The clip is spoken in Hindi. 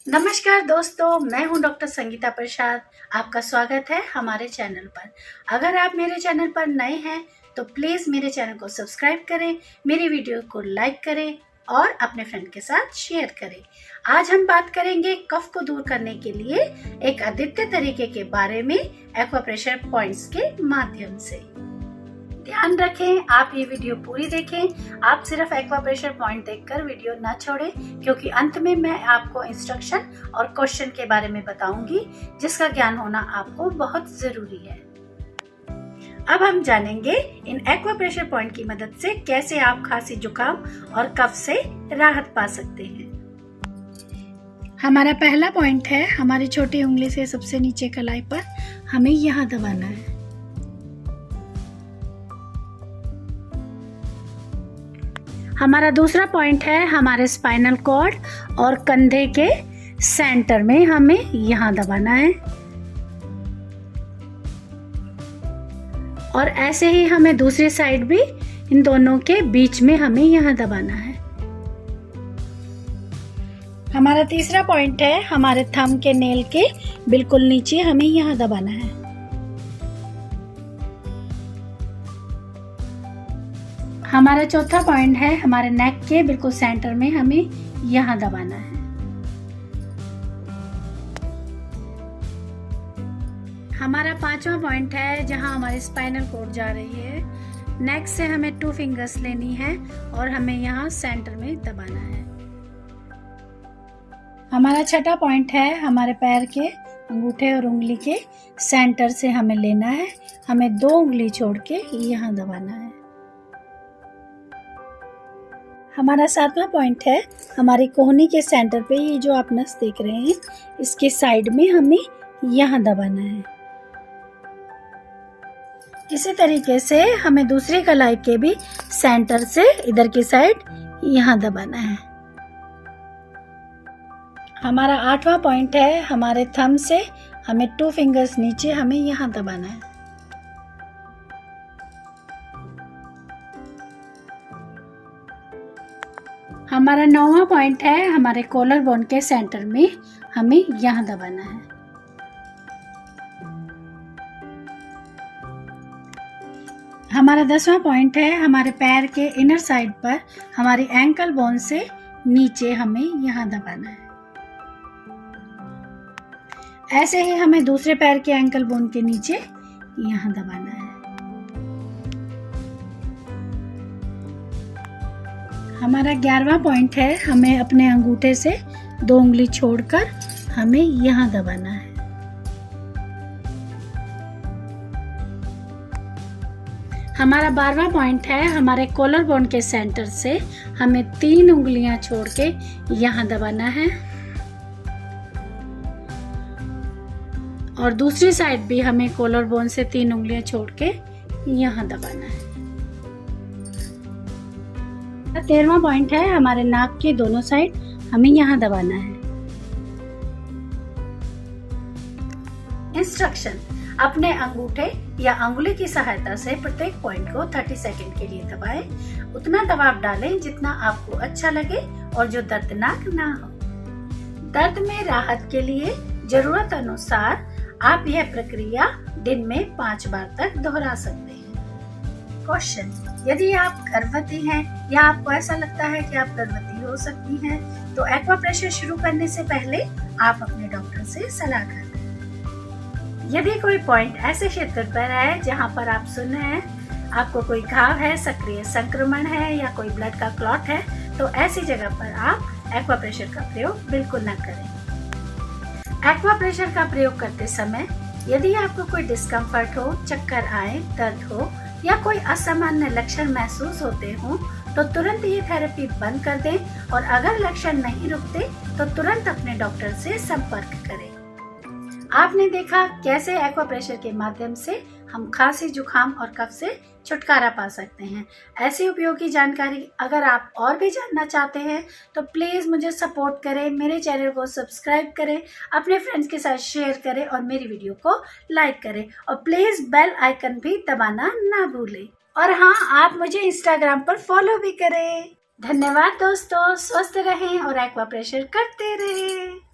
नमस्कार दोस्तों, मैं हूं डॉक्टर संगीता प्रसाद। आपका स्वागत है हमारे चैनल पर। अगर आप मेरे चैनल पर नए हैं तो प्लीज़ मेरे चैनल को सब्सक्राइब करें, मेरी वीडियो को लाइक करें और अपने फ्रेंड के साथ शेयर करें। आज हम बात करेंगे कफ को दूर करने के लिए एक अद्वितीय तरीके के बारे में एक्वाप्रेशर पॉइंट्स के माध्यम से। ध्यान रखें, आप ये वीडियो पूरी देखें। आप सिर्फ एक्वाप्रेशर पॉइंट देखकर वीडियो ना छोड़ें, क्योंकि अंत में मैं आपको इंस्ट्रक्शन और क्वेश्चन के बारे में बताऊंगी, जिसका ज्ञान होना आपको बहुत जरूरी है। अब हम जानेंगे इन एक्वाप्रेशर पॉइंट की मदद से कैसे आप खांसी, जुकाम और कफ से राहत पा सकते हैं। हमारा पहला पॉइंट है, हमारी छोटी उंगली से सबसे नीचे कलाई पर हमें यहाँ दबाना है। हमारा दूसरा पॉइंट है, हमारे स्पाइनल कॉर्ड और कंधे के सेंटर में हमें यहाँ दबाना है और ऐसे ही हमें दूसरी साइड भी इन दोनों के बीच में हमें यहाँ दबाना है। हमारा तीसरा पॉइंट है, हमारे थंब के नेल के बिल्कुल नीचे हमें यहाँ दबाना है। हमारा चौथा पॉइंट है, हमारे नेक के बिल्कुल सेंटर में हमें यहाँ दबाना है। हमारा पांचवा पॉइंट है, जहाँ हमारी स्पाइनल कॉर्ड जा रही है, नेक से हमें 2 फिंगर्स लेनी है और हमें यहाँ सेंटर में दबाना है। हमारा छठा पॉइंट है, हमारे पैर के अंगूठे और उंगली के सेंटर से हमें लेना है, हमें 2 उंगली छोड़ के यहाँ दबाना है। हमारा सातवां पॉइंट है, हमारी कोहनी के सेंटर पे ये जो आप नस देख रहे हैं, इसके साइड में हमें यहाँ दबाना है। इसी तरीके से हमें दूसरी कलाई के भी सेंटर से इधर की साइड यहाँ दबाना है। हमारा आठवां पॉइंट है, हमारे थंब से हमें 2 फिंगर्स नीचे हमें यहाँ दबाना है। हमारा 9वां पॉइंट है, हमारे कॉलर बोन के सेंटर में हमें यहाँ दबाना है। हमारा 10वां पॉइंट है, हमारे पैर के इनर साइड पर हमारी एंकल बोन से नीचे हमें यहाँ दबाना है। ऐसे ही हमें दूसरे पैर के एंकल बोन के नीचे यहाँ दबाना है। हमारा 11वां पॉइंट है, हमें अपने अंगूठे से 2 उंगली छोड़कर हमें यहाँ दबाना है। हमारा 12वां पॉइंट है, हमारे कॉलर बोन के सेंटर से हमें 3 उंगलियां छोड़ के यहाँ दबाना है और दूसरी साइड भी हमें कॉलर बोन से 3 उंगलियां छोड़ के यहाँ दबाना है। 13वां पॉइंट है, हमारे नाक के दोनों साइड हमें यहाँ दबाना है। इंस्ट्रक्शन: अपने अंगूठे या अंगुली की सहायता से प्रत्येक पॉइंट को 30 सेकंड के लिए दबाएं। उतना दबाव डालें जितना आपको अच्छा लगे और जो दर्दनाक ना हो। दर्द में राहत के लिए जरूरत अनुसार आप यह प्रक्रिया दिन में 5 बार तक दोहरा सकते हैं। क्वेश्चन: यदि आप गर्भवती हैं या आपको ऐसा लगता है कि आप गर्भवती हो सकती हैं, तो एक्वाप्रेशर शुरू करने से पहले आप अपने डॉक्टर से सलाह करें। यदि कोई पॉइंट ऐसे क्षेत्र पर है जहां पर आप सुन रहे हैं आपको कोई घाव है, सक्रिय संक्रमण है या कोई ब्लड का क्लॉट है, तो ऐसी जगह पर आप एक्वाप्रेशर का प्रयोग बिल्कुल न करें। एक्वाप्रेशर का प्रयोग करते समय यदि आपको कोई डिस्कम्फर्ट हो, चक्कर आए, दर्द हो या कोई असामान्य लक्षण महसूस होते हों, तो तुरंत ये थेरेपी बंद कर दें और अगर लक्षण नहीं रुकते तो तुरंत अपने डॉक्टर से संपर्क करें। आपने देखा कैसे एक्वाप्रेशर के माध्यम से हम खांसी, जुकाम और कफ से छुटकारा पा सकते हैं। ऐसी उपयोगी जानकारी अगर आप और भी जानना चाहते हैं तो प्लीज़ मुझे सपोर्ट करें, मेरे चैनल को सब्सक्राइब करें, अपने फ्रेंड्स के साथ शेयर करें और मेरी वीडियो को लाइक करें और प्लीज़ बेल आइकन भी दबाना ना भूलें। और हाँ, आप मुझे इंस्टाग्राम पर फॉलो भी करें। धन्यवाद दोस्तों, स्वस्थ रहें और एक्वाप्रेशर करते रहें।